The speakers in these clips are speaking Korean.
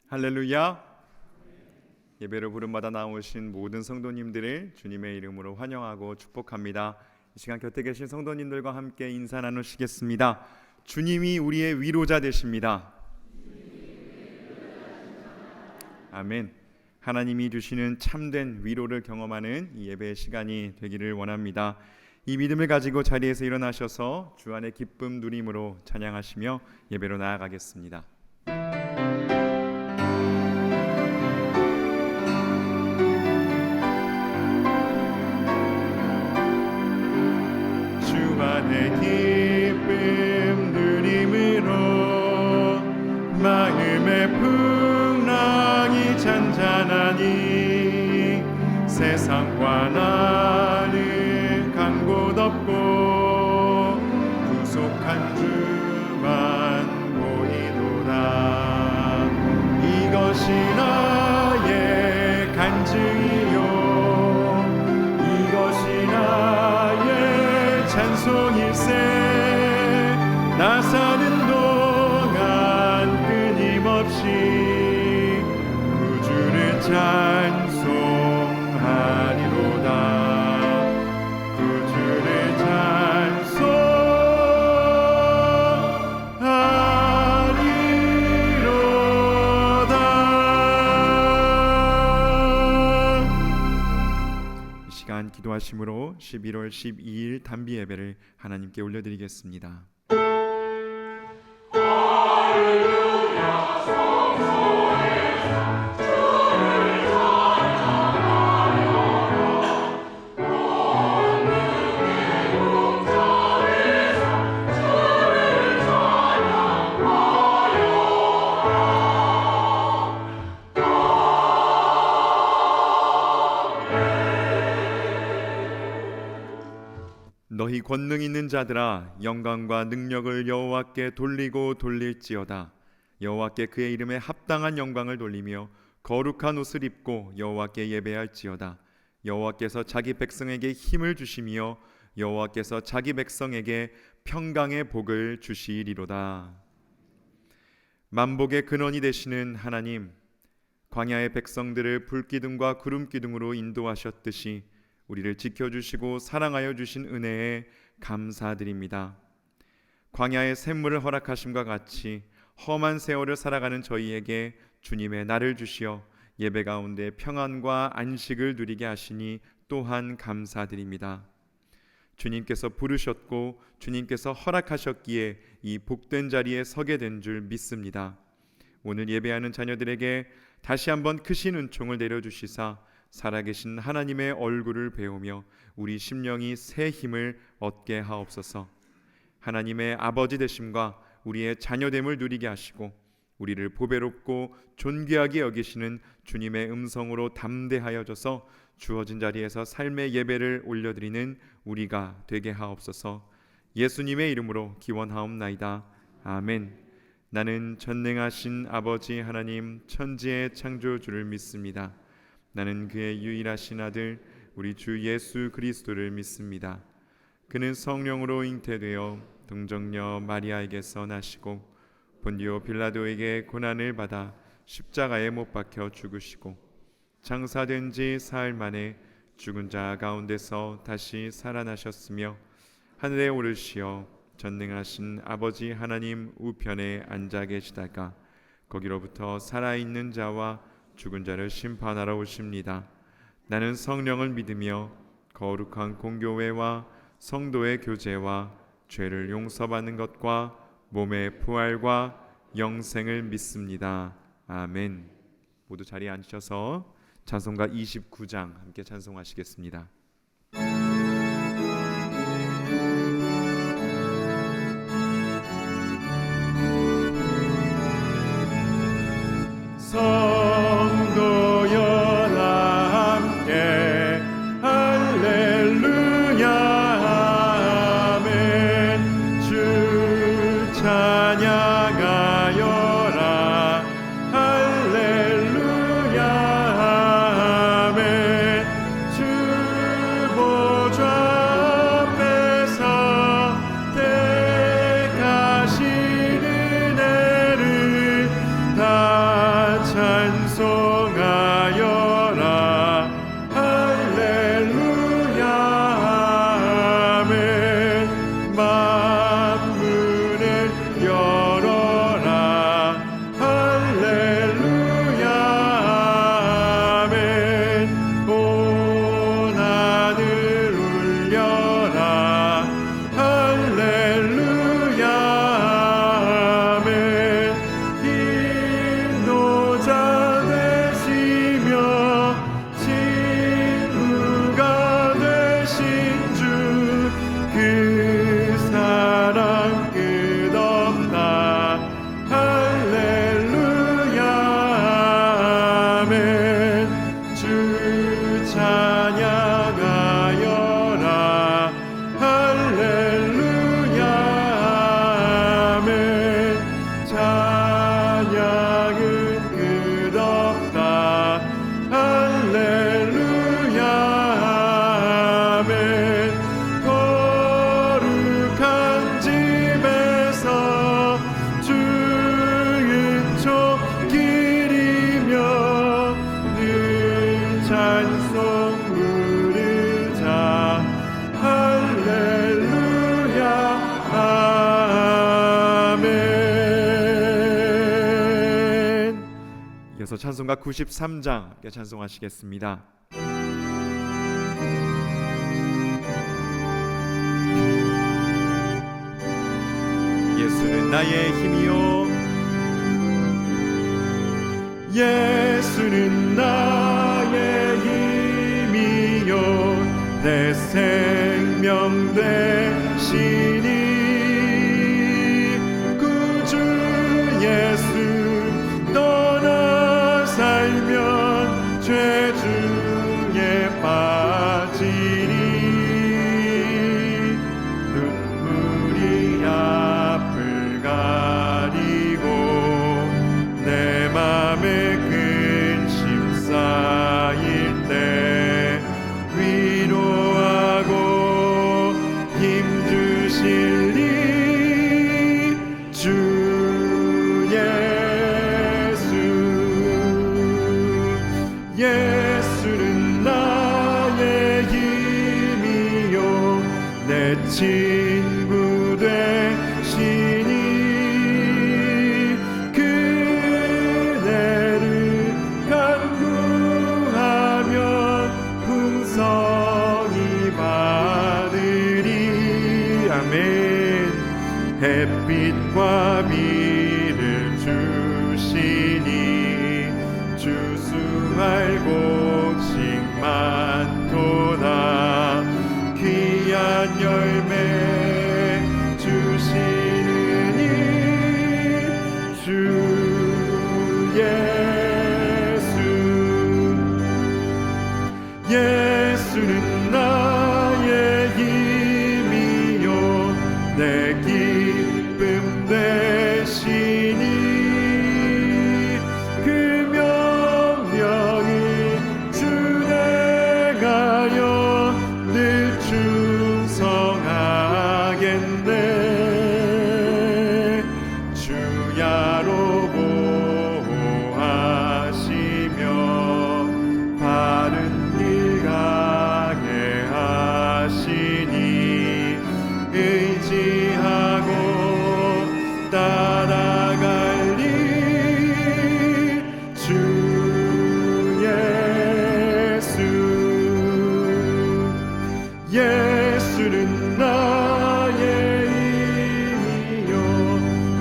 할렐루야. 예배로 부름받아 나오신 모든 성도님들을 주님의 이름으로 환영하고 축복합니다. 이 시간 곁에 계신 성도님들과 함께 인사 나누시겠습니다. 주님이 우리의 위로자 되십니다. 아멘. 하나님이 주시는 참된 위로를 경험하는 이 예배의 시간이 되기를 원합니다. 이 믿음을 가지고 자리에서 일어나셔서 주 안의 기쁨 누림으로 찬양하시며 예배로 나아가겠습니다. 주 안의 기쁨 누림으로 마음의 풍랑이 잔잔하니 세상과 나는 간 곳 없고 구속한 주만 보이도다. 이것이 나의 간증이요 이것이 나의 찬송일세. 나 사는 동안 끊임없이 구주를 찬송하리로다. 구주를 찬송하리로다. 이 시간 기도하심으로 11월 12일 단비 예배를 하나님께 올려드리겠습니다. 너희 권능 있는 자들아, 영광과 능력을 여호와께 돌리고 돌릴지어다. 여호와께 그의 이름에 합당한 영광을 돌리며 거룩한 옷을 입고 여호와께 예배할지어다. 여호와께서 자기 백성에게 힘을 주시며 여호와께서 자기 백성에게 평강의 복을 주시리로다. 만복의 근원이 되시는 하나님, 광야의 백성들을 불기둥과 구름기둥으로 인도하셨듯이 우리를 지켜주시고 사랑하여 주신 은혜에 감사드립니다. 광야의 샘물을 허락하심과 같이 험한 세월을 살아가는 저희에게 주님의 날을 주시어 예배 가운데 평안과 안식을 누리게 하시니 또한 감사드립니다. 주님께서 부르셨고 주님께서 허락하셨기에 이 복된 자리에 서게 된 줄 믿습니다. 오늘 예배하는 자녀들에게 다시 한번 크신 은총을 내려주시사 살아계신 하나님의 얼굴을 배우며 우리 심령이 새 힘을 얻게 하옵소서. 하나님의 아버지 되심과 우리의 자녀됨을 누리게 하시고 우리를 보배롭고 존귀하게 여기시는 주님의 음성으로 담대하여져서 주어진 자리에서 삶의 예배를 올려드리는 우리가 되게 하옵소서. 예수님의 이름으로 기원하옵나이다. 아멘. 나는 전능하신 아버지 하나님 천지의 창조주를 믿습니다. 나는 그의 유일하신 아들 우리 주 예수 그리스도를 믿습니다. 그는 성령으로 잉태되어 동정녀 마리아에게서 나시고 본디오 빌라도에게 고난을 받아 십자가에 못 박혀 죽으시고 장사된 지 사흘 만에 죽은 자 가운데서 다시 살아나셨으며 하늘에 오르시어 전능하신 아버지 하나님 우편에 앉아 계시다가 거기로부터 살아있는 자와 죽은 자를 심판하러 오십니다. 나는 성령을 믿으며 거룩한 공교회와 성도의 교제와 죄를 용서받는 것과 몸의 부활과 영생을 믿습니다. 아멘. 모두 자리에 앉으셔서 찬송가 29장 함께 찬송하시겠습니다. 할렐루야 아멘. 주 계속해서 찬송가 93장 함께 찬송하시겠습니다. 예수는 나의 힘이요, 예수는 나의 힘이요, 내 생명 되시니 구주 예수 떠나 살면 죄 중에 빠지리. 눈물이 앞을 가리고 내 맘에 근심 쌓일 때 위로하고 힘 주시리. 주 예수는 나의 힘이요, 내 친구 되시니 그대를 간구하면 풍성이 받으리. 아멘. 햇빛과 비를 주시니 주수할 곡식 많도다. 귀한 열매 주시느니 주 예수는 나의 힘이요, 내 기쁨 되시니 그 명령을 준행하여 늘 충성하겠네. 주야로 보호하시며 바른 길 가게 하시니 의지하고 따라갈리. 주 예수는 나의 힘이요,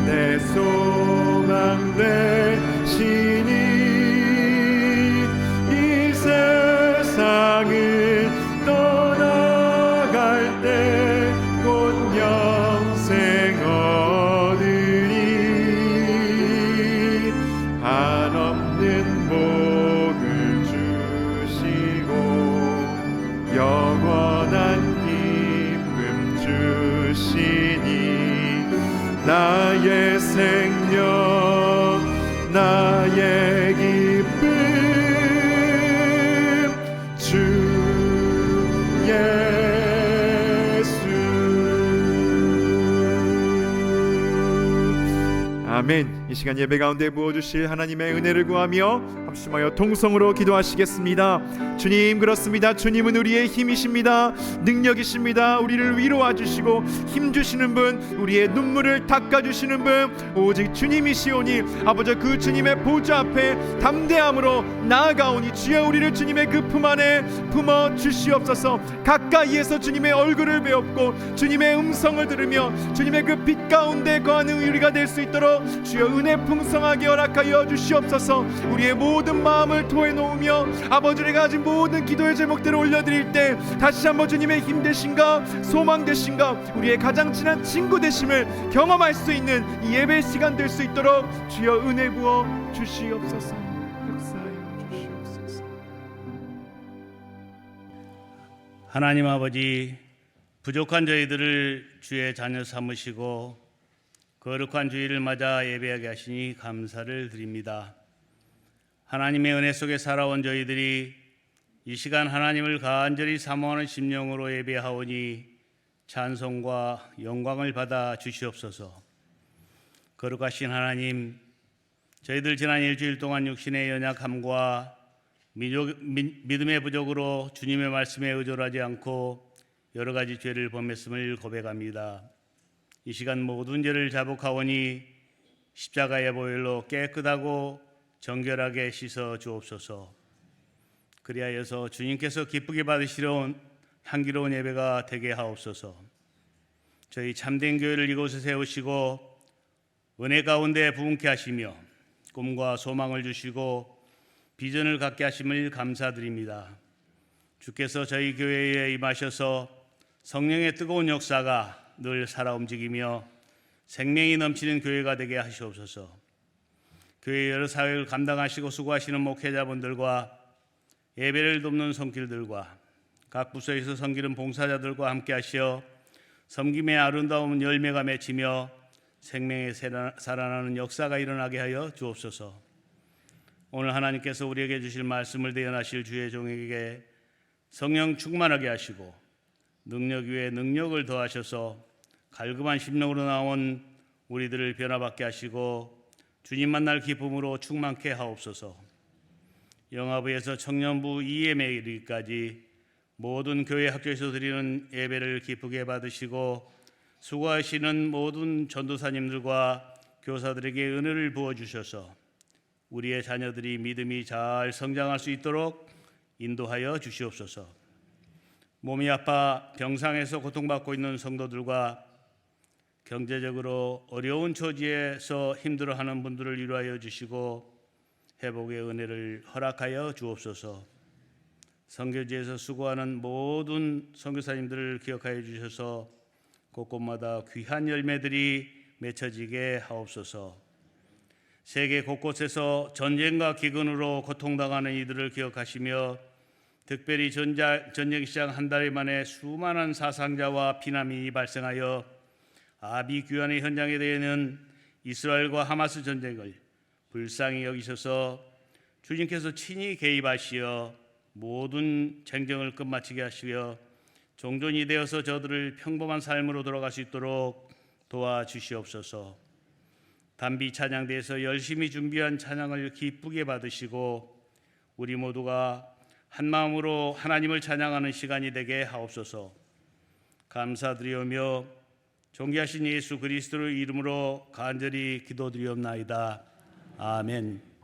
내 소망 되시니 이 세상을 떠나갈 때 곧 영생 얻으리. 한없는 복을 주시고 영원한 기쁨 주시니 나의 생명 나의 기쁨 주 예수. 아멘. 이 시간 예배 가운데 부어주실 하나님의 은혜를 구하며 합심하여 통성으로 기도하시겠습니다. 주님, 그렇습니다. 주님은 우리의 힘이십니다. 능력이십니다. 우리를 위로해 주시고 힘 주시는 분, 우리의 눈물을 닦아주시는 분 오직 주님이시오니 아버지, 그 주님의 보좌 앞에 담대함으로 나아가오니 주여 우리를 주님의 그 품 안에 품어 주시옵소서. 가까이에서 주님의 얼굴을 배웠고 주님의 음성을 들으며 주님의 그 빛 가운데 거하는 우리가 될 수 있도록 주여 은혜 풍성하게 허락하여 주시옵소서. 우리의 모든 마음을 토해 놓으며 아버지를 가진 모든 기도의 제목들을 올려드릴 때 다시 한번 주님의 힘 되신가, 소망 되신가, 우리의 가장 친한 친구 되심을 경험할 수 있는 이 예배 시간 될 수 있도록 주여 은혜 부어 주시옵소서. 역사하여 주시옵소서. 하나님 아버지, 부족한 저희들을 주의 자녀 삼으시고 거룩한 주일을 맞아 예배하게 하시니 감사를 드립니다. 하나님의 은혜 속에 살아온 저희들이 이 시간 하나님을 간절히 사모하는 심령으로 예배하오니 찬송과 영광을 받아 주시옵소서. 거룩하신 하나님, 저희들 지난 일주일 동안 육신의 연약함과 믿음의 부족으로 주님의 말씀에 의존하지 않고 여러 가지 죄를 범했음을 고백합니다. 이 시간 모든 죄를 자복하오니 십자가의 보혈로 깨끗하고 정결하게 씻어 주옵소서. 그리하여서 주님께서 기쁘게 받으시려온 향기로운 예배가 되게 하옵소서. 저희 참된 교회를 이곳에 세우시고 은혜 가운데 부흥케 하시며 꿈과 소망을 주시고 비전을 갖게 하심을 감사드립니다. 주께서 저희 교회에 임하셔서 성령의 뜨거운 역사가 늘 살아 움직이며 생명이 넘치는 교회가 되게 하시옵소서. 교회 여러 사역을 감당하시고 수고하시는 목회자분들과 예배를 돕는 손길들과 각 부서에서 섬기는 봉사자들과 함께 하시어 섬김의 아름다운 열매가 맺히며 생명의 살아나는 역사가 일어나게 하여 주옵소서. 오늘 하나님께서 우리에게 주실 말씀을 대언하실 주의 종에게 성령 충만하게 하시고 능력 위에 능력을 더하셔서 갈급한 심령으로 나온 우리들을 변화받게 하시고 주님 만날 기쁨으로 충만케 하옵소서. 영아부에서 청년부 EM에 이르기까지 모든 교회 학교에서 드리는 예배를 기쁘게 받으시고 수고하시는 모든 전도사님들과 교사들에게 은혜를 부어주셔서 우리의 자녀들이 믿음이 잘 성장할 수 있도록 인도하여 주시옵소서. 몸이 아파 병상에서 고통받고 있는 성도들과 경제적으로 어려운 처지에서 힘들어하는 분들을 위로하여 주시고 회복의 은혜를 허락하여 주옵소서. 선교지에서 수고하는 모든 선교사님들을 기억하여 주셔서 곳곳마다 귀한 열매들이 맺혀지게 하옵소서. 세계 곳곳에서 전쟁과 기근으로 고통당하는 이들을 기억하시며 특별히 전쟁 시작 한 달 만에 수많은 사상자와 피난민이 발생하여 아비규환의 현장에 되는 이스라엘과 하마스 전쟁을 불쌍히 여기셔서 주님께서 친히 개입하시어 모든 쟁쟁을 끝마치게 하시며 종전이 되어서 저들을 평범한 삶으로 돌아갈 수 있도록 도와주시옵소서. 단비 찬양대에서 열심히 준비한 찬양을 기쁘게 받으시고 우리 모두가 한 마음으로 하나님을 찬양하는 시간이 되게 하옵소서. 감사드리오며 존귀하신 예수 그리스도의 이름으로 간절히 기도드리옵나이다. 아멘.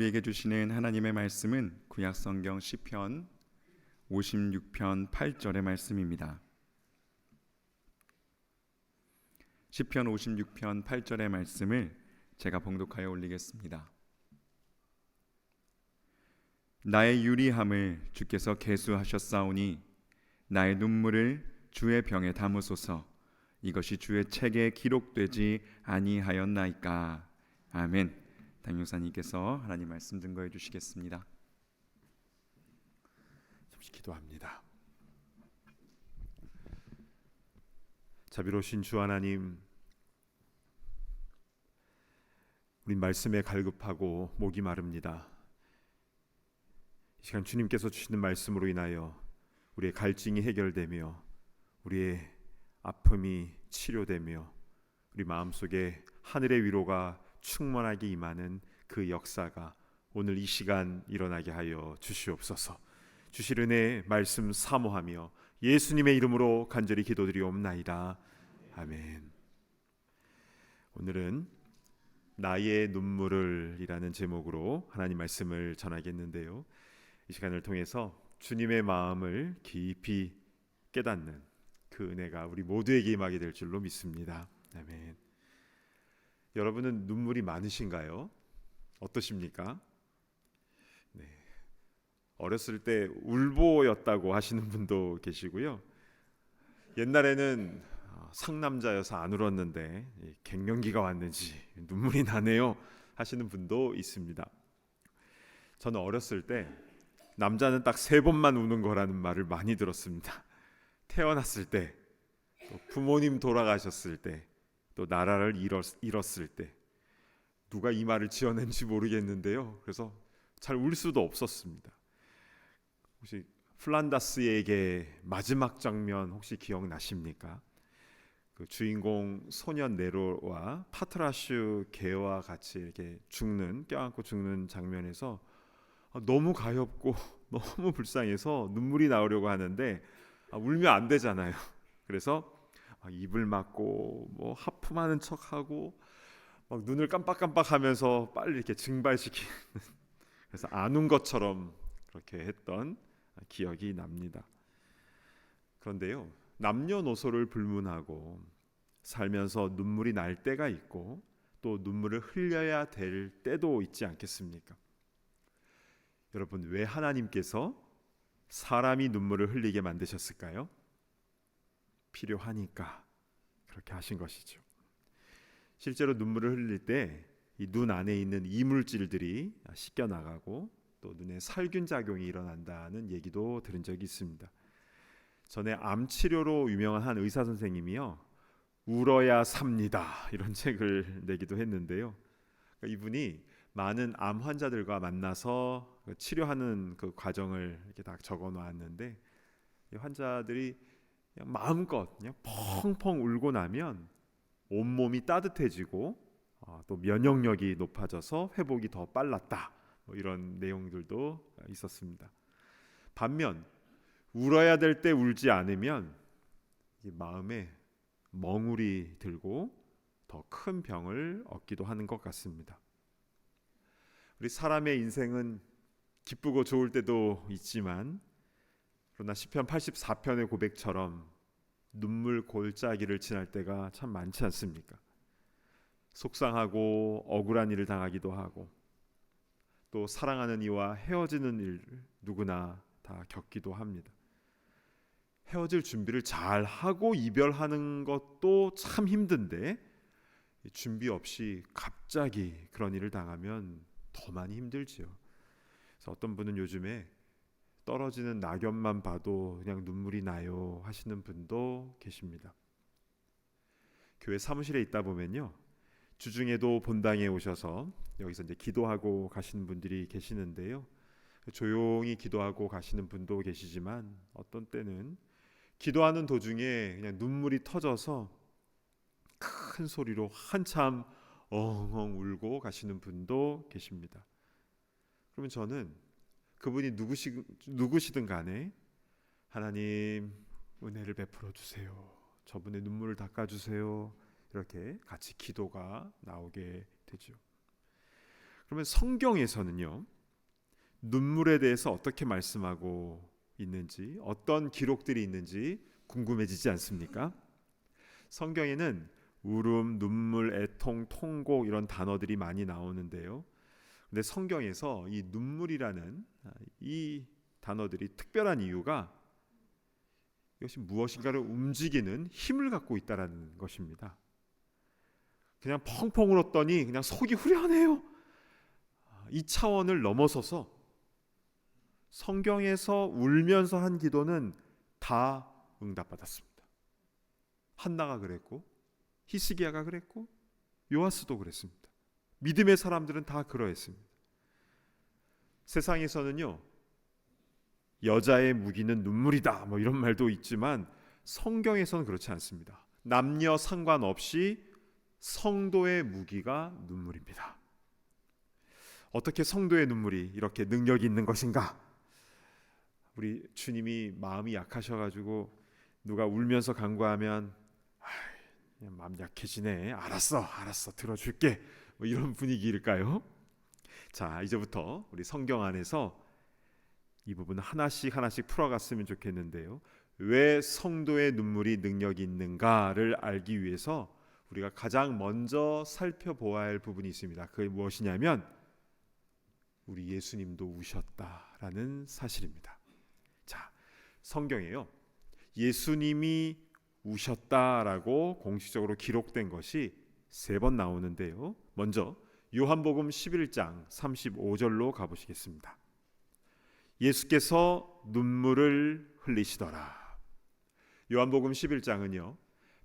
우리에게 주시는 하나님의 말씀은 구약성경 시편 56편 8절의 말씀입니다. 시편 56편 8절의 말씀을 제가 봉독하여 올리겠습니다. 나의 유리함을 주께서 계수하셨사오니 나의 눈물을 주의 병에 담으소서. 이것이 주의 책에 기록되지 아니하였나이까. 아멘. 당용사님께서 하나님 말씀 증거해 주시겠습니다. 잠시 기도합니다. 자비로우신 주 하나님, 우린 말씀에 갈급하고 목이 마릅니다. 이 시간 주님께서 주시는 말씀으로 인하여 우리의 갈증이 해결되며 우리의 아픔이 치료되며 우리 마음속에 하늘의 위로가 충만하게 임하는 그 역사가 오늘 이 시간 일어나게 하여 주시옵소서. 주실 은혜의 말씀 사모하며 예수님의 이름으로 간절히 기도드리옵나이다. 아멘. 오늘은 나의 눈물을 이라는 제목으로 하나님 말씀을 전하겠는데요, 이 시간을 통해서 주님의 마음을 깊이 깨닫는 그 은혜가 우리 모두에게 임하게 될 줄로 믿습니다. 아멘. 여러분은 눈물이 많으신가요? 어떠십니까? 네. 어렸을 때 울보였다고 하시는 분도 계시고요. 옛날에는 상남자여서 안 울었는데 갱년기가 왔는지 눈물이 나네요 하시는 분도 있습니다. 저는 어렸을 때 남자는 딱 3번만 우는 거라는 말을 많이 들었습니다. 태어났을 때, 또 부모님 돌아가셨을 때, 또 나라를 잃었을 때. 누가 이 말을 지어낸지 모르겠는데요, 그래서 잘 울 수도 없었습니다. 혹시 플란다스에게 마지막 장면 혹시 기억나십니까? 그 주인공 소년 네로와 파트라슈 개와 같이 이렇게 껴안고 죽는 장면에서 너무 가엾고 너무 불쌍해서 눈물이 나오려고 하는데 울면 안 되잖아요. 그래서 입을 막고 뭐 하품하는 척하고 막 눈을 깜빡깜빡하면서 빨리 이렇게 증발시키는, 그래서 안 운 것처럼 그렇게 했던 기억이 납니다. 그런데요, 남녀노소를 불문하고 살면서 눈물이 날 때가 있고 또 눈물을 흘려야 될 때도 있지 않겠습니까? 여러분, 왜 하나님께서 사람이 눈물을 흘리게 만드셨을까요? 필요하니까 그렇게 하신 것이죠. 실제로 눈물을 흘릴 때 이 눈 안에 있는 이물질들이 씻겨 나가고 또 눈에 살균 작용이 일어난다는 얘기도 들은 적이 있습니다. 전에 암 치료로 유명한 한 의사 선생님이요, 울어야 삽니다 이런 책을 내기도 했는데요, 이분이 많은 암 환자들과 만나서 치료하는 그 과정을 이렇게 딱 적어 놓았는데, 환자들이 그냥 마음껏 그냥 펑펑 울고 나면 온몸이 따뜻해지고 또 면역력이 높아져서 회복이 더 빨랐다, 뭐 이런 내용들도 있었습니다. 반면 울어야 될 때 울지 않으면 마음에 멍울이 들고 더 큰 병을 얻기도 하는 것 같습니다. 우리 사람의 인생은 기쁘고 좋을 때도 있지만, 그러나 시편 84편의 고백처럼 눈물 골짜기를 지날 때가 참 많지 않습니까? 속상하고 억울한 일을 당하기도 하고 또 사랑하는 이와 헤어지는 일을 누구나 다 겪기도 합니다. 헤어질 준비를 잘 하고 이별하는 것도 참 힘든데 준비 없이 갑자기 그런 일을 당하면 더 많이 힘들지요. 그래서 어떤 분은 요즘에 떨어지는 낙엽만 봐도 그냥 눈물이 나요 하시는 분도 계십니다. 교회 사무실에 있다 보면요, 주중에도 본당에 오셔서 여기서 이제 기도하고 가시는 분들이 계시는데요, 조용히 기도하고 가시는 분도 계시지만 어떤 때는 기도하는 도중에 그냥 눈물이 터져서 큰 소리로 한참 엉엉 울고 가시는 분도 계십니다. 그러면 저는 그분이 누구시든 간에 하나님 은혜를 베풀어 주세요, 저분의 눈물을 닦아 주세요, 이렇게 같이 기도가 나오게 되죠. 그러면 성경에서는요, 눈물에 대해서 어떻게 말씀하고 있는지, 어떤 기록들이 있는지 궁금해지지 않습니까? 성경에는 울음, 눈물, 애통, 통곡 이런 단어들이 많이 나오는데요. 근데 성경에서 이 눈물이라는 이 단어들이 특별한 이유가 이것이 무엇인가를 움직이는 힘을 갖고 있다라는 것입니다. 그냥 펑펑 울었더니 그냥 속이 후련해요. 이 차원을 넘어서서 성경에서 울면서 한 기도는 다 응답받았습니다. 한나가 그랬고, 히스기야가 그랬고, 요아스도 그랬습니다. 믿음의 사람들은 다 그러했습니다. 세상에서는요, 여자의 무기는 눈물이다 뭐 이런 말도 있지만 성경에서는 그렇지 않습니다. 남녀 상관없이 성도의 무기가 눈물입니다. 어떻게 성도의 눈물이 이렇게 능력이 있는 것인가? 우리 주님이 마음이 약하셔가지고 누가 울면서 간구하면 그냥 마음 약해지네. 알았어 들어줄게. 뭐 이런 분위기일까요? 자, 이제부터 우리 성경 안에서 이 부분 하나씩 풀어갔으면 좋겠는데요. 왜 성도의 눈물이 능력이 있는가를 알기 위해서 우리가 가장 먼저 살펴보아야 할 부분이 있습니다. 그게 무엇이냐면 우리 예수님도 우셨다라는 사실입니다. 자, 성경에요, 예수님이 우셨다라고 공식적으로 기록된 것이 3번 나오는데요. 먼저 요한복음 11장 35절로 가보시겠습니다. 예수께서 눈물을 흘리시더라. 요한복음 11장은요,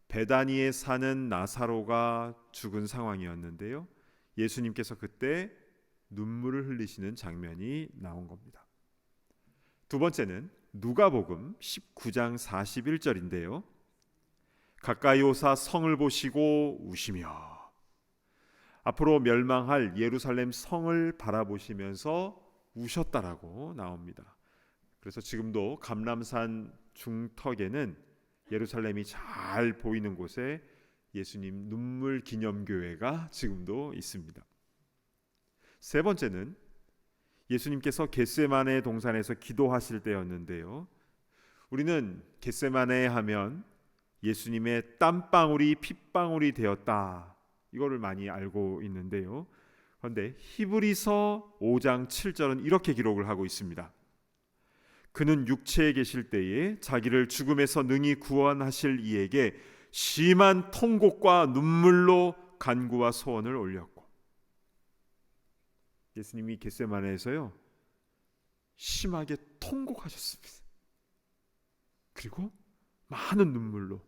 베다니에 사는 나사로가 죽은 상황이었는데요, 예수님께서 그때 눈물을 흘리시는 장면이 나온 겁니다. 두 번째는 누가복음 19장 41절인데요. 가까이 오사 성을 보시고 우시며, 앞으로 멸망할 예루살렘 성을 바라보시면서 우셨다라고 나옵니다. 그래서 지금도 감람산 중턱에는 예루살렘이 잘 보이는 곳에 예수님 눈물 기념교회가 지금도 있습니다. 세 번째는 예수님께서 겟세마네 동산에서 기도하실 때였는데요. 우리는 겟세마네 하면 예수님의 땀방울이 핏방울이 되었다, 이거를 많이 알고 있는데요. 그런데 히브리서 5장 7절은 이렇게 기록을 하고 있습니다. 그는 육체에 계실 때에 자기를 죽음에서 능히 구원하실 이에게 심한 통곡과 눈물로 간구와 소원을 올렸고, 예수님이 겟세마네에서요 심하게 통곡하셨습니다. 그리고 많은 눈물로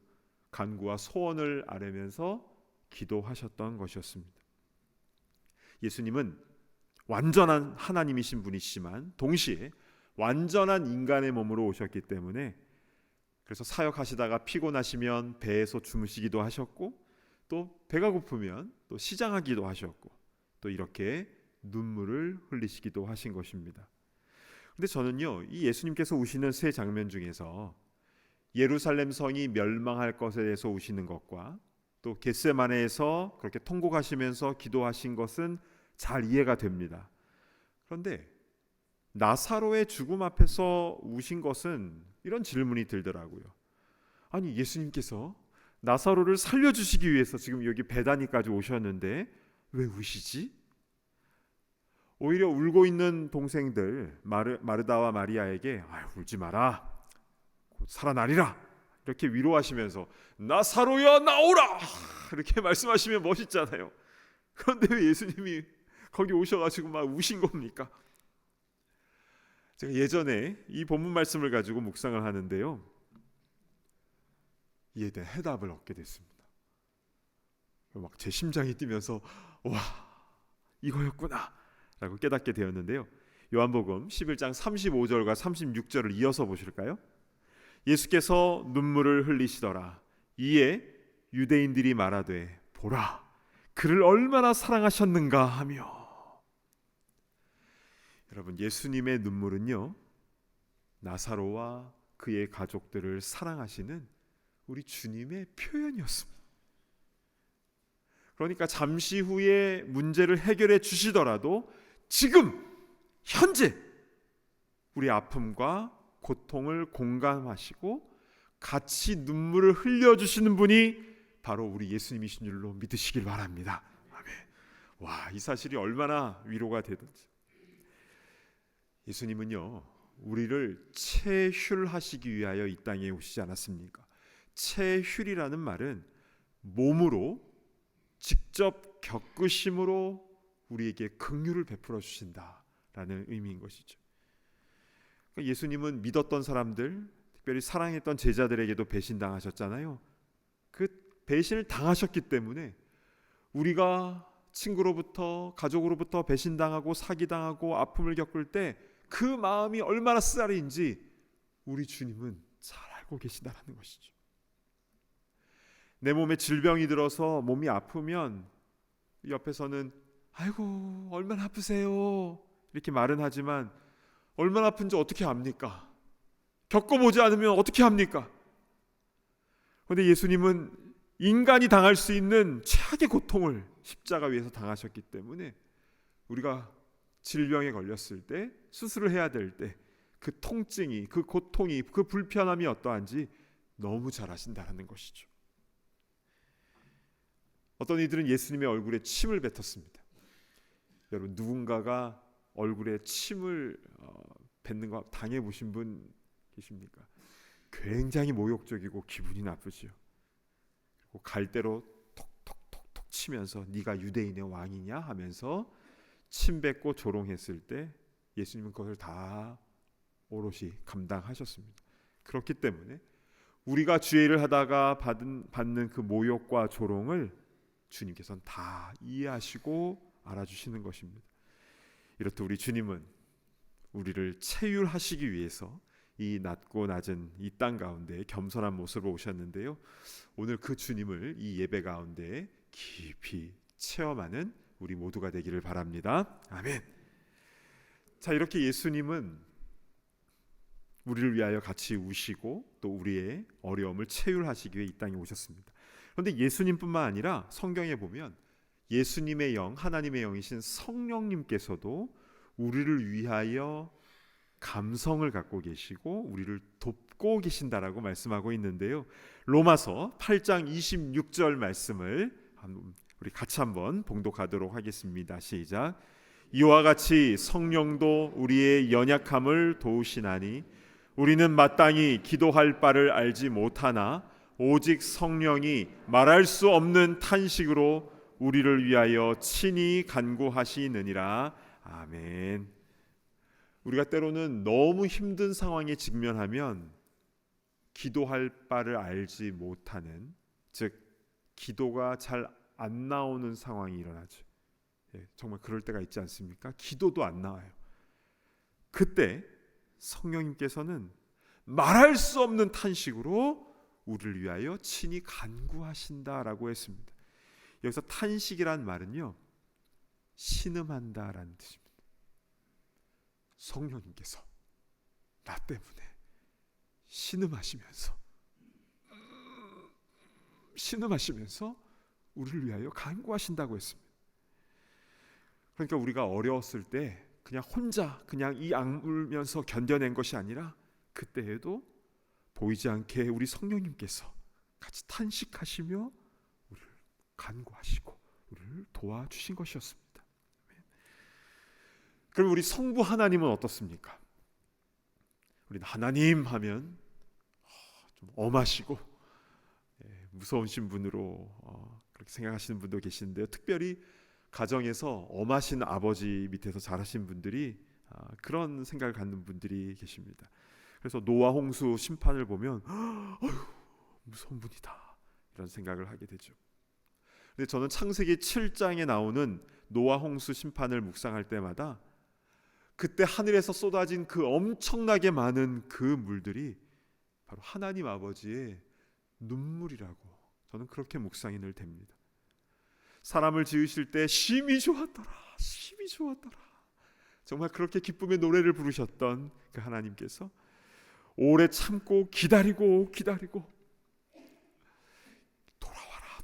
간구와 소원을 아뢰면서 기도하셨던 것이었습니다. 예수님은 완전한 하나님이신 분이시지만 동시에 완전한 인간의 몸으로 오셨기 때문에, 그래서 사역하시다가 피곤하시면 배에서 주무시기도 하셨고, 또 배가 고프면 또 시장하기도 하셨고, 또 이렇게 눈물을 흘리시기도 하신 것입니다. 근데 저는요, 이 예수님께서 우시는 세 장면 중에서 예루살렘 성이 멸망할 것에 대해서 우시는 것과 또 겟세마네에서 그렇게 통곡하시면서 기도하신 것은 잘 이해가 됩니다. 그런데 나사로의 죽음 앞에서 우신 것은 이런 질문이 들더라고요. 아니, 예수님께서 나사로를 살려주시기 위해서 지금 여기 베다니까지 오셨는데 왜 우시지? 오히려 울고 있는 동생들 마르다와 마리아에게 울지 마라, 곧 살아나리라, 이렇게 위로하시면서 나사로야 나오라, 이렇게 말씀하시면 멋있잖아요. 그런데 왜 예수님이 거기 오셔가지고 막 우신 겁니까? 제가 예전에 이 본문 말씀을 가지고 묵상을 하는데요, 이에 대한 해답을 얻게 됐습니다. 막 제 심장이 뛰면서 와, 이거였구나 라고 깨닫게 되었는데요. 요한복음 11장 35절과 36절을 이어서 보실까요? 예수께서 눈물을 흘리시더라. 이에 유대인들이 말하되 보라, 그를 얼마나 사랑하셨는가 하며. 여러분, 예수님의 눈물은요, 나사로와 그의 가족들을 사랑하시는 우리 주님의 표현이었습니다. 그러니까 잠시 후에 문제를 해결해 주시더라도 지금 현재 우리 아픔과 고통을 공감하시고 같이 눈물을 흘려주시는 분이 바로 우리 예수님이신 줄로 믿으시길 바랍니다. 아멘. 와, 이 사실이 얼마나 위로가 되든지. 예수님은요, 우리를 체휼하시기 위하여 이 땅에 오시지 않았습니까? 체휼이라는 말은 몸으로 직접 겪으심으로 우리에게 긍휼을 베풀어 주신다라는 의미인 것이죠. 그러니까 예수님은 믿었던 사람들, 특별히 사랑했던 제자들에게도 배신당하셨잖아요. 그 배신을 당하셨기 때문에 우리가 친구로부터, 가족으로부터 배신당하고 사기당하고 아픔을 겪을 때 그 마음이 얼마나 쓰라린지 우리 주님은 잘 알고 계신다는 것이죠. 내 몸에 질병이 들어서 몸이 아프면 옆에서는 아이고 얼마나 아프세요 이렇게 말은 하지만 얼마나 아픈지 어떻게 압니까? 겪어보지 않으면 어떻게 합니까? 그런데 예수님은 인간이 당할 수 있는 최악의 고통을 십자가 위에서 당하셨기 때문에 우리가 질병에 걸렸을 때, 수술을 해야 될 때 그 통증이, 그 고통이, 그 불편함이 어떠한지 너무 잘 아신다는 것이죠. 어떤 이들은 예수님의 얼굴에 침을 뱉었습니다. 여러분, 누군가가 얼굴에 침을 뱉는 거 당해보신 분 계십니까? 굉장히 모욕적이고 기분이 나쁘죠. 그리고 갈대로 톡톡톡톡 치면서 네가 유대인의 왕이냐 하면서 침 뱉고 조롱했을 때 예수님은 그것을 다 오롯이 감당하셨습니다. 그렇기 때문에 우리가 죄의 일을 하다가 받는 그 모욕과 조롱을 주님께서는 다 이해하시고 알아주시는 것입니다. 이렇듯 우리 주님은 우리를 체휼하시기 위해서 이 낮고 낮은 이 땅 가운데 겸손한 모습으로 오셨는데요. 오늘 그 주님을 이 예배 가운데 깊이 체험하는 우리 모두가 되기를 바랍니다. 아멘. 자, 이렇게 예수님은 우리를 위하여 같이 우시고 또 우리의 어려움을 체휼하시기 위해 이 땅에 오셨습니다. 그런데 예수님뿐만 아니라 성경에 보면 예수님의 영, 하나님의 영이신 성령님께서도 우리를 위하여 감성을 갖고 계시고 우리를 돕고 계신다라고 말씀하고 있는데요. 로마서 8장 26절 말씀을 우리 같이 한번 봉독하도록 하겠습니다. 시작. 이와 같이 성령도 우리의 연약함을 도우시나니 우리는 마땅히 기도할 바를 알지 못하나 오직 성령이 말할 수 없는 탄식으로 우리를 위하여 친히 간구하시느니라. 아멘. 우리가 때로는 너무 힘든 상황에 직면하면 기도할 바를 알지 못하는, 즉 기도가 잘 안 나오는 상황이 일어나죠. 정말 그럴 때가 있지 않습니까? 기도도 안 나와요. 그때 성령님께서는 말할 수 없는 탄식으로 우리를 위하여 친히 간구하신다라고 했습니다. 여기서 탄식이란 말은요, 신음한다라는 뜻입니다. 성령님께서 나 때문에 신음하시면서 우리를 위하여 간구하신다고 했습니다. 그러니까 우리가 어려웠을 때 그냥 혼자 그냥 이 악물면서 견뎌낸 것이 아니라 그때에도 보이지 않게 우리 성령님께서 같이 탄식하시며 우리를 간구하시고 우리를 도와주신 것이었습니다. 그럼 우리 성부 하나님은 어떻습니까? 우리는 하나님 하면 좀 엄하시고 무서우신 분으로 그렇게 생각하시는 분도 계시는데요. 특별히 가정에서 엄하신 아버지 밑에서 자라신 분들이 그런 생각을 갖는 분들이 계십니다. 그래서 노아 홍수 심판을 보면 어휴, 무서운 분이다 이런 생각을 하게 되죠. 근데 저는 창세기 7장에 나오는 노아 홍수 심판을 묵상할 때마다 그때 하늘에서 쏟아진 그 엄청나게 많은 그 물들이 바로 하나님 아버지의 눈물이라고 저는 그렇게 묵상이 늘 됩니다. 사람을 지으실 때 심히 좋았더라, 심히 좋았더라. 정말 그렇게 기쁨의 노래를 부르셨던 그 하나님께서 오래 참고 기다리고 돌아와라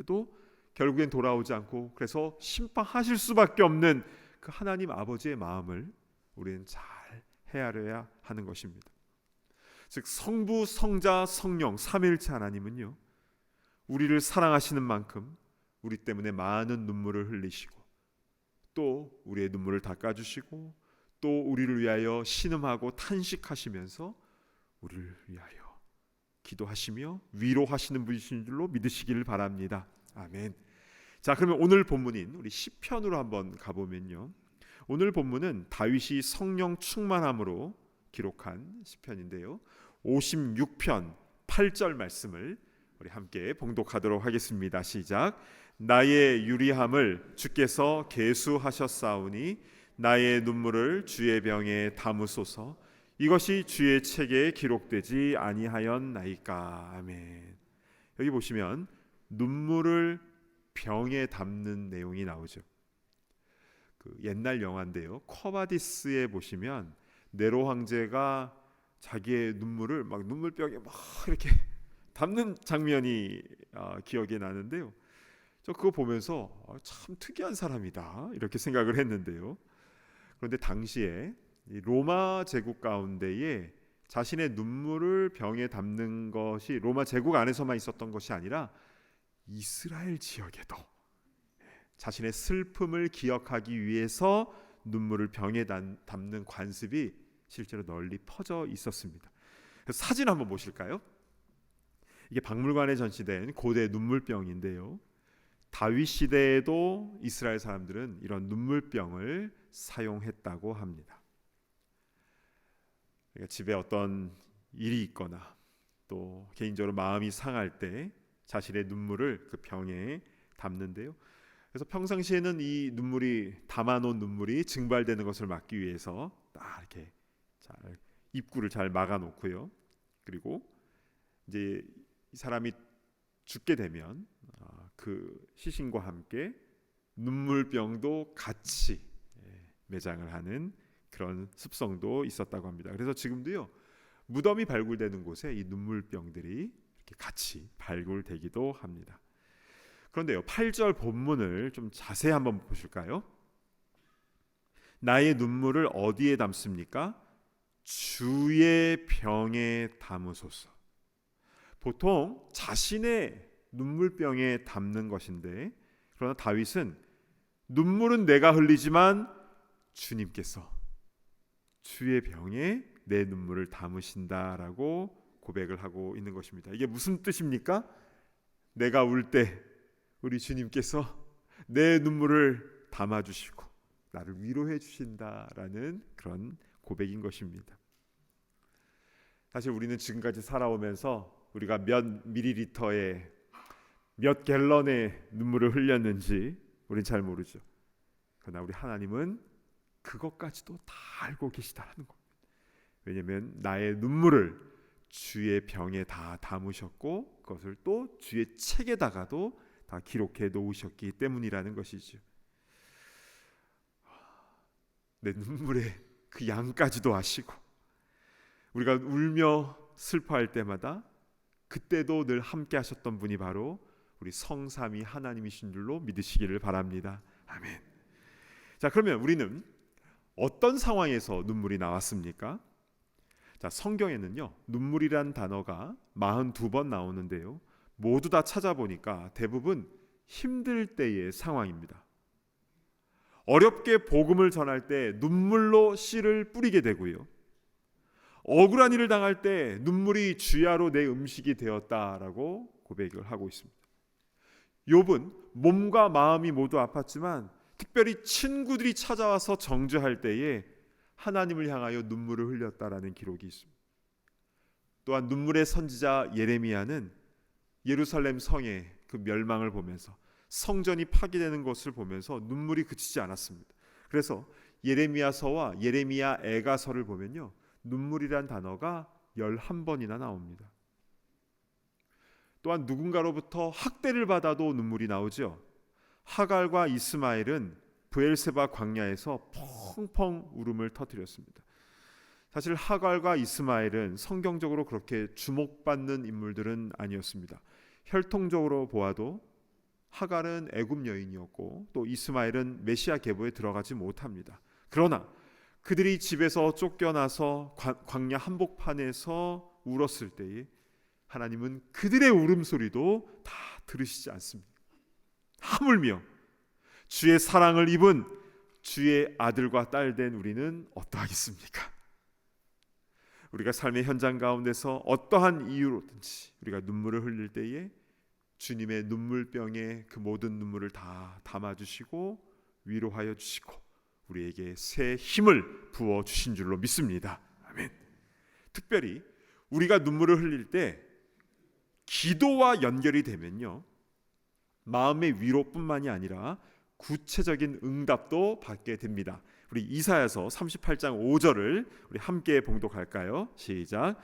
그래도 결국엔 돌아오지 않고 그래서 심판하실 수밖에 없는 그 하나님 아버지의 마음을 우리는 잘 헤아려야 하는 것입니다. 즉 성부, 성자, 성령 삼위일체 하나님은요, 우리를 사랑하시는 만큼 우리 때문에 많은 눈물을 흘리시고 또 우리의 눈물을 닦아주시고 또 우리를 위하여 신음하고 탄식하시면서 우리를 위하여 기도하시며 위로하시는 분이신 줄로 믿으시기를 바랍니다. 아멘. 자, 그러면 오늘 본문인 우리 시편으로 한번 가보면요, 오늘 본문은 다윗이 성령 충만함으로 기록한 시편인데요, 56편 8절 말씀을 우리 함께 봉독하도록 하겠습니다. 시작. 나의 유리함을 주께서 계수하셨사오니 나의 눈물을 주의 병에 담으소서. 이것이 주의 책에 기록되지 아니하였나이까. 아멘. 여기 보시면 눈물을 병에 담는 내용이 나오죠. 그 옛날 영화인데요, 쿼바디스에 보시면 네로 황제가 자기의 눈물을 막 눈물병에 막 이렇게 담는 장면이 기억이 나는데요, 저 그거 보면서 참 특이한 사람이다 이렇게 생각을 했는데요, 그런데 당시에 이 로마 제국 가운데에 자신의 눈물을 병에 담는 것이 로마 제국 안에서만 있었던 것이 아니라 이스라엘 지역에도 자신의 슬픔을 기억하기 위해서 눈물을 병에 담는 관습이 실제로 널리 퍼져 있었습니다. 사진 한번 보실까요? 이게 박물관에 전시된 고대 눈물병인데요, 다윗 시대에도 이스라엘 사람들은 이런 눈물병을 사용했다고 합니다. 그러니까 집에 어떤 일이 있거나 또 개인적으로 마음이 상할 때 자신의 눈물을 그 병에 담는데요, 그래서 평상시에는 이 눈물이 담아놓은 눈물이 증발되는 것을 막기 위해서 딱 이렇게 잘 입구를 잘 막아놓고요, 그리고 이제 이 사람이 죽게 되면 그 시신과 함께 눈물병도 같이 매장을 하는 그런 습성도 있었다고 합니다. 그래서 지금도요, 무덤이 발굴되는 곳에 이 눈물병들이 이렇게 같이 발굴되기도 합니다. 그런데요, 8절 본문을 좀 자세히 한번 보실까요? 나의 눈물을 어디에 담습니까? 주의 병에 담으소서. 보통 자신의 눈물병에 담는 것인데, 그러나 다윗은 눈물은 내가 흘리지만 주님께서 주의 병에 내 눈물을 담으신다라고 고백을 하고 있는 것입니다. 이게 무슨 뜻입니까? 내가 울 때 우리 주님께서 내 눈물을 담아주시고 나를 위로해 주신다라는 그런 고백인 것입니다. 사실 우리는 지금까지 살아오면서 우리가 몇 밀리리터의 몇 갤런의 눈물을 흘렸는지 우린 잘 모르죠. 그러나 우리 하나님은 그것까지도 다 알고 계시다라는 겁니다. 왜냐하면 나의 눈물을 주의 병에 다 담으셨고 그것을 또 주의 책에다가도 다 기록해 놓으셨기 때문이라는 것이죠. 내 눈물의 그 양까지도 아시고 우리가 울며 슬퍼할 때마다 그때도 늘 함께 하셨던 분이 바로 우리 성삼위 하나님이신 줄로 믿으시기를 바랍니다. 아멘. 자, 그러면 우리는 어떤 상황에서 눈물이 나왔습니까? 자, 성경에는요, 눈물이란 단어가 42번 나오는데요, 모두 다 찾아보니까 대부분 힘들 때의 상황입니다. 어렵게 복음을 전할 때 눈물로 씨를 뿌리게 되고요, 억울한 일을 당할 때 눈물이 주야로 내 음식이 되었다라고 고백을 하고 있습니다. 욥은 몸과 마음이 모두 아팠지만 특별히 친구들이 찾아와서 정죄할 때에 하나님을 향하여 눈물을 흘렸다라는 기록이 있습니다. 또한 눈물의 선지자 예레미야는 예루살렘 성의 그 멸망을 보면서 성전이 파괴되는 것을 보면서 눈물이 그치지 않았습니다. 그래서 예레미야서와 예레미야 애가서를 보면요, 눈물이란 단어가 11번이나 나옵니다. 또한 누군가로부터 학대를 받아도 눈물이 나오죠. 하갈과 이스마엘은 브엘세바 광야에서 펑펑 울음을 터뜨렸습니다. 사실 하갈과 이스마엘은 성경적으로 그렇게 주목받는 인물들은 아니었습니다. 혈통적으로 보아도 하갈은 애굽 여인이었고 또 이스마엘은 메시아 계보에 들어가지 못합니다. 그러나 그들이 집에서 쫓겨나서 광야 한복판에서 울었을 때에 하나님은 그들의 울음소리도 다 들으시지 않습니다. 하물며 주의 사랑을 입은 주의 아들과 딸 된 우리는 어떠하겠습니까? 우리가 삶의 현장 가운데서 어떠한 이유로든지 우리가 눈물을 흘릴 때에 주님의 눈물병에 그 모든 눈물을 다 담아주시고 위로하여 주시고 우리에게 새 힘을 부어주신 줄로 믿습니다. 아멘. 특별히 우리가 눈물을 흘릴 때 기도와 연결이 되면요, 마음의 위로뿐만이 아니라 구체적인 응답도 받게 됩니다. 우리 이사야서 38장 5절을 우리 함께 봉독할까요? 시작.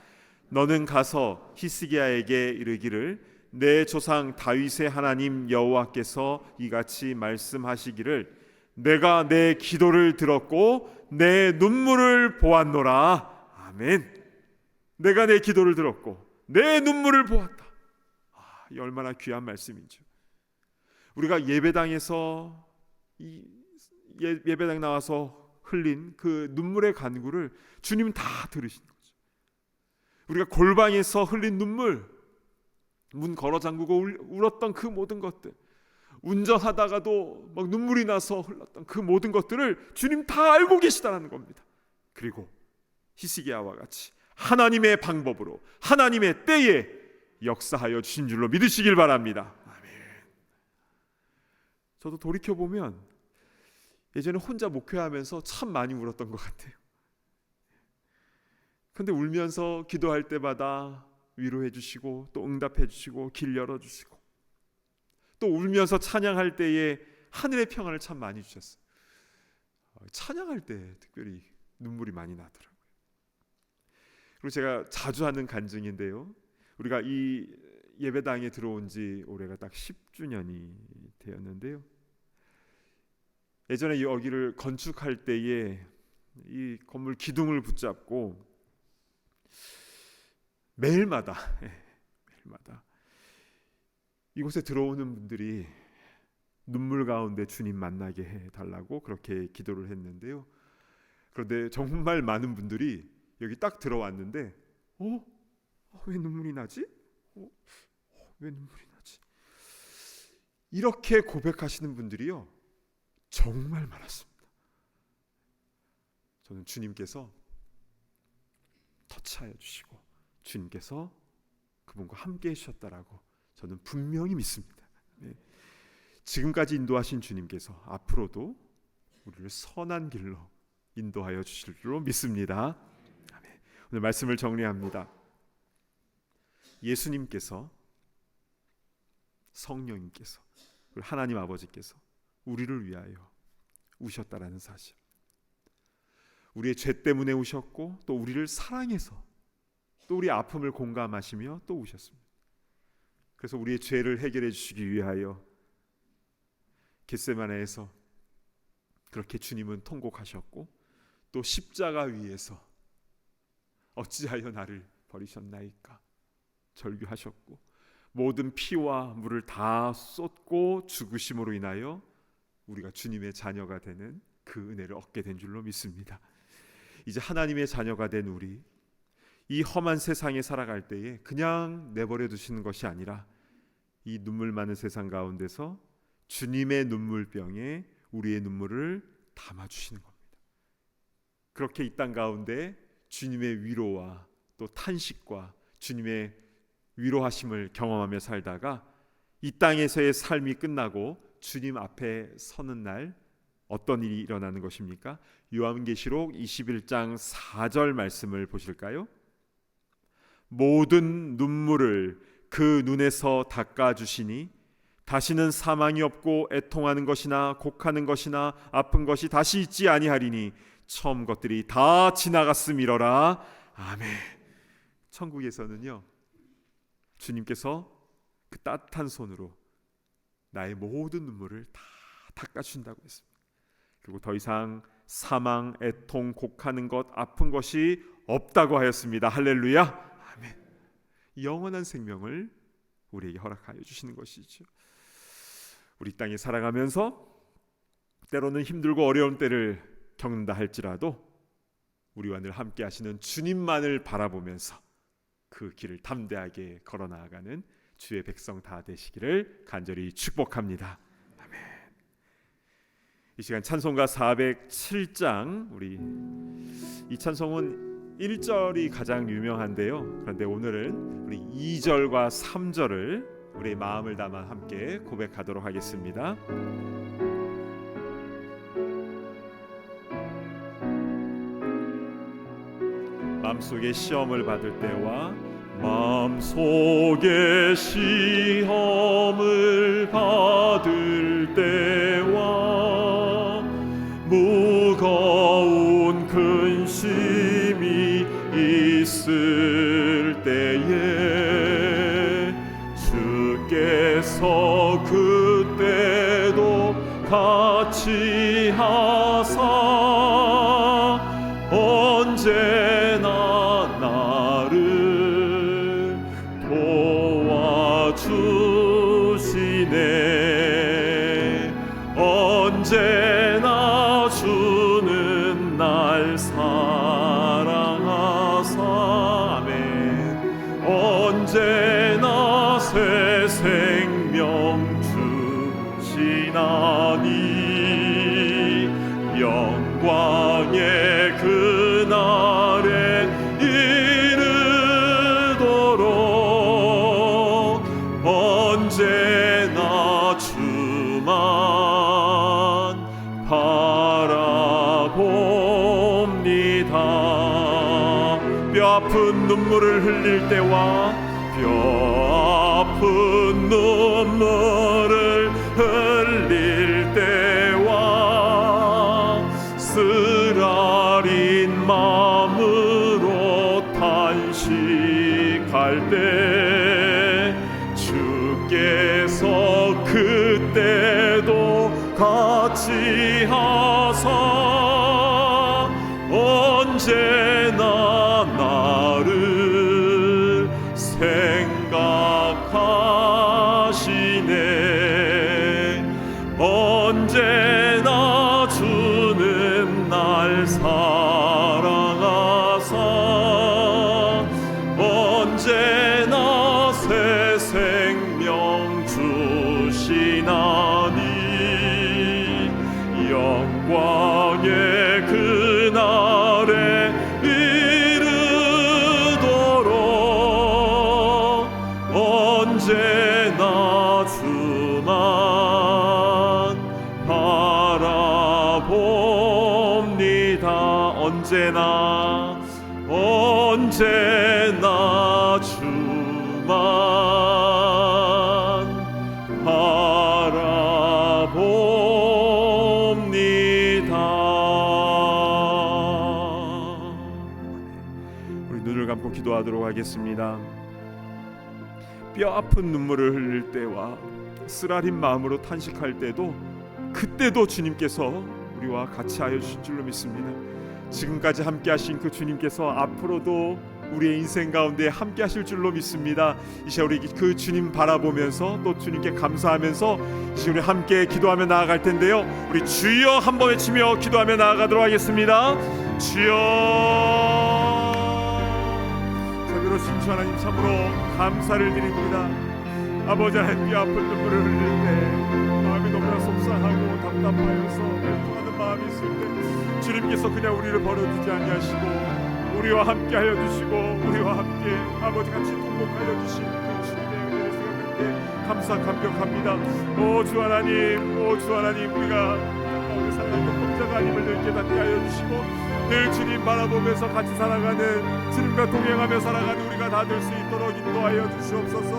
너는 가서 히스기야에게 이르기를 내 조상 다윗의 하나님 여호와께서 이같이 말씀하시기를 내가 내 기도를 들었고 내 눈물을 보았노라. 아멘. 내가 내 기도를 들었고 내 눈물을 보았다. 이 얼마나 귀한 말씀이죠. 우리가 예배당에서 예배당 나와서 흘린 그 눈물의 간구를 주님 다 들으신 거죠. 우리가 골방에서 흘린 눈물, 문 걸어 잠그고 울었던 그 모든 것들, 운전하다가도 막 눈물이 나서 흘렀던 그 모든 것들을 주님 다 알고 계시다는 겁니다. 그리고 히스기야와 같이 하나님의 방법으로 하나님의 때에 역사하여 주신 줄로 믿으시길 바랍니다. 아멘. 저도 돌이켜보면 예전에 혼자 목회하면서 참 많이 울었던 것 같아요. 근데 울면서 기도할 때마다 위로해 주시고 또 응답해 주시고 길 열어 주시고 또 울면서 찬양할 때에 하늘의 평안을 참 많이 주셨어요. 찬양할 때 특별히 눈물이 많이 나더라고요. 그리고 제가 자주 하는 간증인데요, 우리가 이 예배당에 들어온 지 올해가 딱 10주년이 되었는데요, 예전에 여기를 건축할 때에 이 건물 기둥을 붙잡고 매일마다 이곳에 들어오는 분들이 눈물 가운데 주님 만나게 해달라고 그렇게 기도를 했는데요, 그런데 정말 많은 분들이 여기 딱 들어왔는데 왜 눈물이 나지? 왜 눈물이 나지? 이렇게 고백하시는 분들이요 정말 많았습니다. 저는 주님께서 터치하여 주시고 주님께서 그분과 함께 해주셨다라고 저는 분명히 믿습니다. 네. 지금까지 인도하신 주님께서 앞으로도 우리를 선한 길로 인도하여 주실 줄로 믿습니다. 아멘. 오늘 말씀을 정리합니다. 예수님께서, 성령님께서, 하나님 아버지께서 우리를 위하여 우셨다라는 사실, 우리의 죄 때문에 우셨고 또 우리를 사랑해서 또 우리 아픔을 공감하시며 또 우셨습니다. 그래서 우리의 죄를 해결해 주시기 위하여 겟세마네에서 그렇게 주님은 통곡하셨고 또 십자가 위에서 어찌하여 나를 버리셨나이까 절규하셨고 모든 피와 물을 다 쏟고 죽으심으로 인하여 우리가 주님의 자녀가 되는 그 은혜를 얻게 된 줄로 믿습니다. 이제 하나님의 자녀가 된 우리, 이 험한 세상에 살아갈 때에 그냥 내버려 두시는 것이 아니라 이 눈물 많은 세상 가운데서 주님의 눈물병에 우리의 눈물을 담아주시는 겁니다. 그렇게 이 땅 가운데 주님의 위로와 또 탄식과 주님의 위로하심을 경험하며 살다가 이 땅에서의 삶이 끝나고 주님 앞에 서는 날 어떤 일이 일어나는 것입니까? 요한계시록 21장 4절 말씀을 보실까요? 모든 눈물을 그 눈에서 닦아주시니 다시는 사망이 없고 애통하는 것이나 곡하는 것이나 아픈 것이 다시 있지 아니하리니 처음 것들이 다 지나갔음이러라. 아멘. 천국에서는요 주님께서 그 따뜻한 손으로 나의 모든 눈물을 다 닦아준다고 했습니다. 그리고 더 이상 사망, 애통, 곡하는 것, 아픈 것이 없다고 하였습니다. 할렐루야. 아멘. 영원한 생명을 우리에게 허락하여 주시는 것이죠. 우리 땅에 살아가면서 때로는 힘들고 어려운 때를 겪는다 할지라도 우리와 늘 함께 하시는 주님만을 바라보면서 그 길을 담대하게 걸어 나아가는 주의 백성 다 되시기를 간절히 축복합니다. 아멘. 이 시간 찬송가 407장, 우리 이 찬송은 1절이 가장 유명한데요. 그런데 오늘은 우리 2절과 3절을 우리의 마음을 담아 함께 고백하도록 하겠습니다. 마음속에 시험을 받을 때와 마음속에 시험을 받을 때와 무거운 근심이 있을 때에 주께서 그때도 같이 하사 언제나 나를 도와주시네. 언제나 주는 날 사랑하사 아멘. 언제나 새 생명 주시나니 영광의 그날에 이르도록 언제나 주만 바라봅니다. 뼈 아픈 눈물을 흘릴 때와 뼈 아픈 눈물을 흘릴 때와 쓰라린 마음으로 탄식할 때 주께서 그때도 같이 하사 언제나 나를 생각하시네. 언제나 주는 날 사랑하사 언제나 새 생명 주시나니 영광의 그날에 이르도록 언제나 주만 바라봅니다. 언제나 주만 바라봅니다. 우리 눈을 감고 기도하도록 하겠습니다. 뼈 아픈 눈물을 흘릴 때와 쓰라린 마음으로 탄식할 때도 그때도 주님께서 우리와 같이 하여 주실 줄로 믿습니다. 지금까지 함께 하신 그 주님께서 앞으로도 우리의 인생 가운데 함께 하실 줄로 믿습니다. 이제 우리 그 주님 바라보면서 또 주님께 감사하면서 이제 우리 함께 기도하며 나아갈 텐데요. 우리 주여 한번 외치며 기도하며 나아가도록 하겠습니다. 주여. 자비로우신 주 하나님 참으로 감사를 드립니다. 아버지 하나님 뼈 아픈 눈물을 흘릴 때 마음이 너무나 속상하고 답답하여서 애통하는 마음이 있을 때 주님께서 그냥 우리를 버려두지 아니하시고 우리와 함께 하여 주시고 우리와 함께 아버지 같이 통곡하여 주신 그 주님의 은혜를 생각할 때 감사 감격합니다. 오 주 하나님 우리가 우리 살아갈 때 혼자가 아님을 늘 깨닫게 하여 주시고 늘 주님 바라보면서 같이 살아가는 주님과 동행하며 살아가는 우리가 다 될 수 있도록 인도하여 주시옵소서.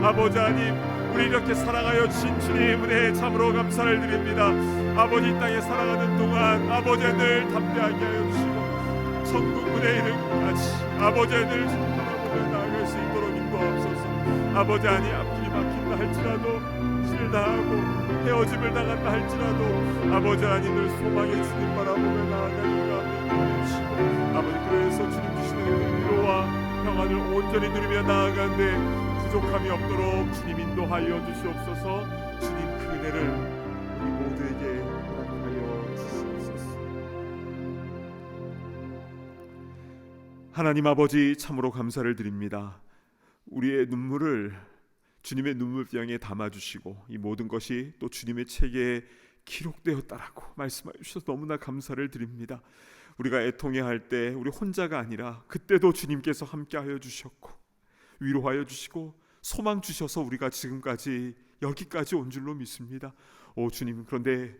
아버지 하나님 우리 이렇게 사랑하여 주신 주님 은혜에 참으로 감사를 드립니다. 아버지 이 땅에 살아가는 동안 아버지 늘 담대하게 하여 주시고 천국 문에 이르기까지 아버지의 늘 바라보며 나아갈 수 있도록 인도하옵소서. 아버지 아니 앞길이 막힌다 할지라도 실다하고 헤어짐을 당한다 할지라도 아버지 아니 늘 소망의 주님 바라보며 나아가기가 인도해주시고 아버지 그래서 주님 주시는 그 위로와 평안을 온전히 누리며 나아가는데 부족함이 없도록 주님 인도하여 주시옵소서. 주님 그 은혜를 우리 모두에게 허락하여 주시옵소서. 하나님 아버지, 참으로 감사를 드립니다. 우리의 눈물을 주님의 눈물병에 담아주시고 이 모든 것이 또 주님의 책에 기록되었다라고 말씀해 주셔서 너무나 감사를 드립니다. 우리가 애통해할 때 우리 혼자가 아니라 그때도 주님께서 함께하여 주셨고 위로하여 주시고 소망 주셔서 우리가 지금까지 여기까지 온 줄로 믿습니다. 오 주님, 그런데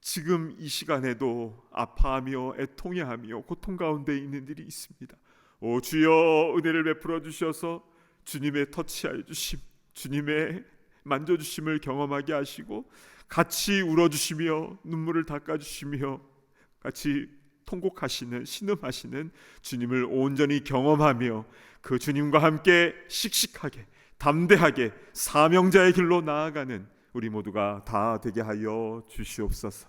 지금 이 시간에도 아파하며 애통해하며 고통 가운데 있는 일이 있습니다. 오 주여, 은혜를 베풀어 주셔서 주님의 터치하여 주심, 주님의 만져주심을 경험하게 하시고 같이 울어주시며 눈물을 닦아주시며 같이 통곡하시는, 신음하시는 주님을 온전히 경험하며 그 주님과 함께 씩씩하게 담대하게 사명자의 길로 나아가는 우리 모두가 다 되게 하여 주시옵소서.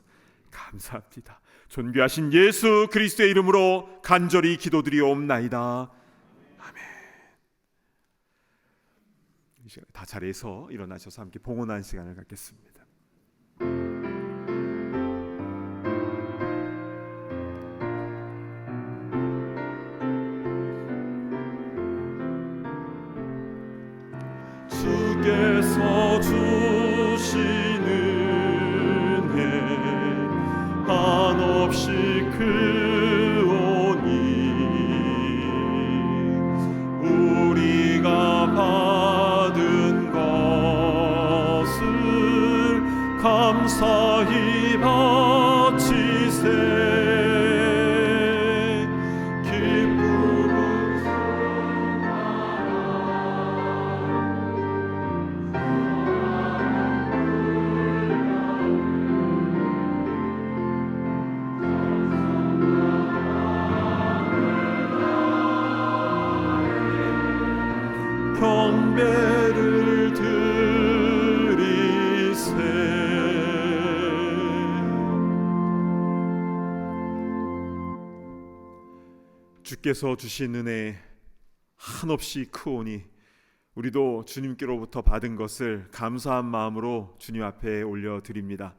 감사합니다. 존귀하신 예수 그리스도의 이름으로 간절히 기도드리옵나이다. 아멘. 이 시간에 다 자리에서 일어나셔서 함께 봉헌하는 시간을 갖겠습니다. 주께서 주신 은혜 한없이 크오니 우리가 받은 것을 감사히 바치세. 경배를 드리세. 주께서 주신 은혜 한없이 크오니 우리도 주님께로부터 받은 것을 감사한 마음으로 주님 앞에 올려드립니다.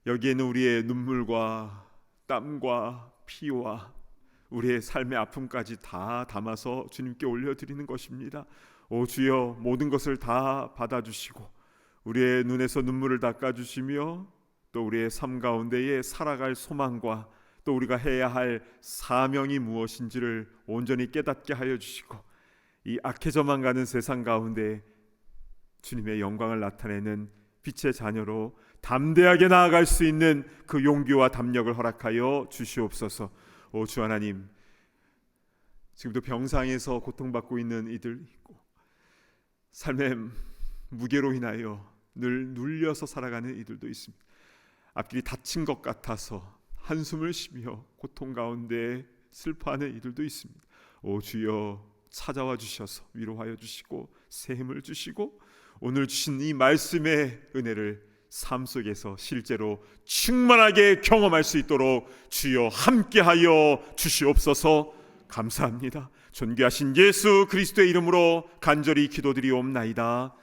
여기에는 우리의 눈물과 땀과 피와 우리의 삶의 아픔까지 다 담아서 주님께 올려드리는 것입니다. 오 주여, 모든 것을 다 받아주시고 우리의 눈에서 눈물을 닦아주시며 또 우리의 삶 가운데에 살아갈 소망과 또 우리가 해야 할 사명이 무엇인지를 온전히 깨닫게 하여 주시고 이 악해져만 가는 세상 가운데 주님의 영광을 나타내는 빛의 자녀로 담대하게 나아갈 수 있는 그 용기와 담력을 허락하여 주시옵소서. 오 주 하나님, 지금도 병상에서 고통받고 있는 이들 있고 삶의 무게로 인하여 늘 눌려서 살아가는 이들도 있습니다. 앞길이 닫힌 것 같아서 한숨을 쉬며 고통 가운데 슬퍼하는 이들도 있습니다. 오 주여, 찾아와 주셔서 위로하여 주시고 새 힘을 주시고 오늘 주신 이 말씀의 은혜를 삶 속에서 실제로 충만하게 경험할 수 있도록 주여 함께하여 주시옵소서. 감사합니다. 존귀하신 예수 그리스도의 이름으로 간절히 기도드리옵나이다.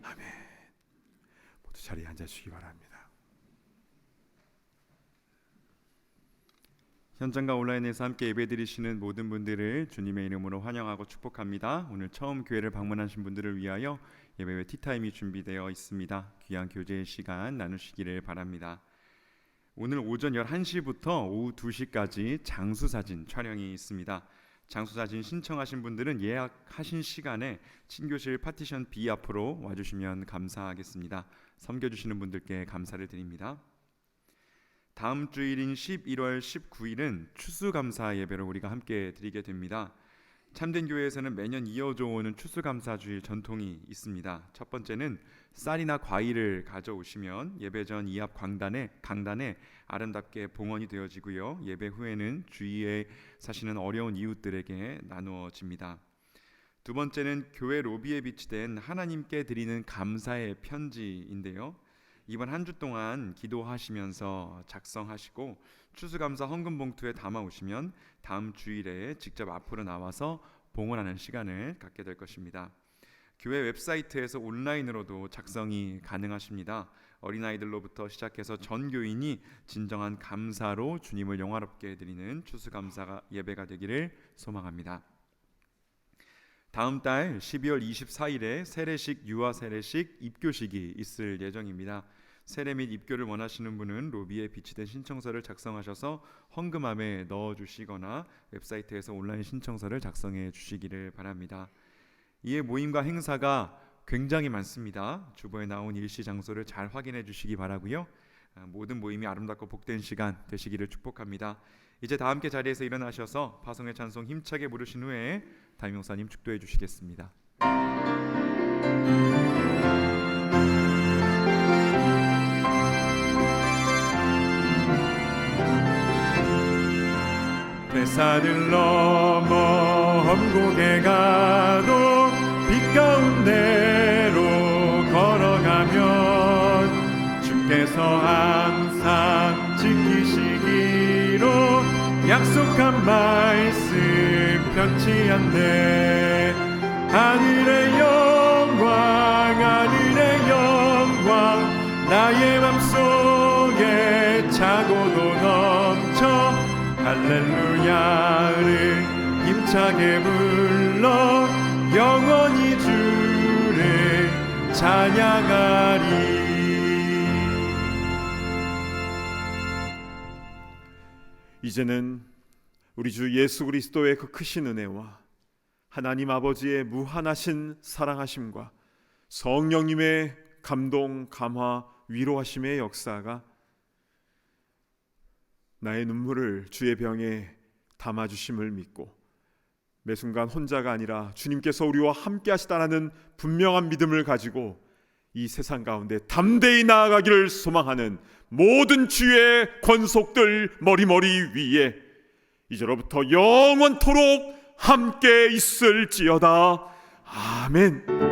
아멘. 모두 자리에 앉아주시기 바랍니다. 현장과 온라인에서 함께 예배드리시는 모든 분들을 주님의 이름으로 환영하고 축복합니다. 오늘 처음 교회를 방문하신 분들을 위하여 예배 외 티타임이 준비되어 있습니다. 귀한 교제의 시간 나누시기를 바랍니다. 오늘 오전 11시부터 오후 2시까지 장수사진 촬영이 있습니다. 장수사진 신청하신 분들은 예약하신 시간에 친교실 파티션 B 앞으로 와주시면 감사하겠습니다. 섬겨주시는 분들께 감사를 드립니다. 다음 주일인 11월 19일은 추수감사 예배를 우리가 함께 드리게 됩니다. 참된 교회에서는 매년 이어져 오는 추수감사주일 전통이 있습니다. 첫 번째는 쌀이나 과일을 가져오시면 예배 전 이 앞 강단에 아름답게 봉헌이 되어지고요. 예배 후에는 주위에 사시는 어려운 이웃들에게 나누어집니다. 두 번째는 교회 로비에 비치된 하나님께 드리는 감사의 편지인데요. 이번 한 주 동안 기도하시면서 작성하시고 추수감사 헌금 봉투에 담아 오시면 다음 주일에 직접 앞으로 나와서 봉헌하는 시간을 갖게 될 것입니다. 교회 웹사이트에서 온라인으로도 작성이 가능하십니다. 어린아이들로부터 시작해서 전 교인이 진정한 감사로 주님을 영화롭게 드리는 추수감사 예배가 되기를 소망합니다. 다음 달 12월 24일에 세례식, 유아 세례식, 입교식이 있을 예정입니다. 세례 및 입교를 원하시는 분은 로비에 비치된 신청서를 작성하셔서 헌금함에 넣어주시거나 웹사이트에서 온라인 신청서를 작성해 주시기를 바랍니다. 이에 모임과 행사가 굉장히 많습니다. 주보에 나온 일시 장소를 잘 확인해 주시기 바라고요. 모든 모임이 아름답고 복된 시간 되시기를 축복합니다. 이제 다 함께 자리에서 일어나셔서 파송의 찬송 힘차게 부르신 후에 담임 목사님 축도해 주시겠습니다. 회산을 넘어 험곡에 가도 빛 가운데로 걸어가면 주께서 항상 지키시기로 약속한 말씀 변치 않네. 하늘의 영광 나의 맘속에 차고도 넘쳐 할렐루야를 힘차게 불러 영원히 주를 찬양하리. 이제는 우리 주 예수 그리스도의 그 크신 은혜와 하나님 아버지의 무한하신 사랑하심과 성령님의 감동, 감화, 위로하심의 역사가 나의 눈물을 주의 병에 담아주심을 믿고 매 순간 혼자가 아니라 주님께서 우리와 함께 하시다라는 분명한 믿음을 가지고 이 세상 가운데 담대히 나아가기를 소망하는 모든 주의 권속들 머리머리 위에 이제로부터 영원토록 함께 있을지어다. 아멘.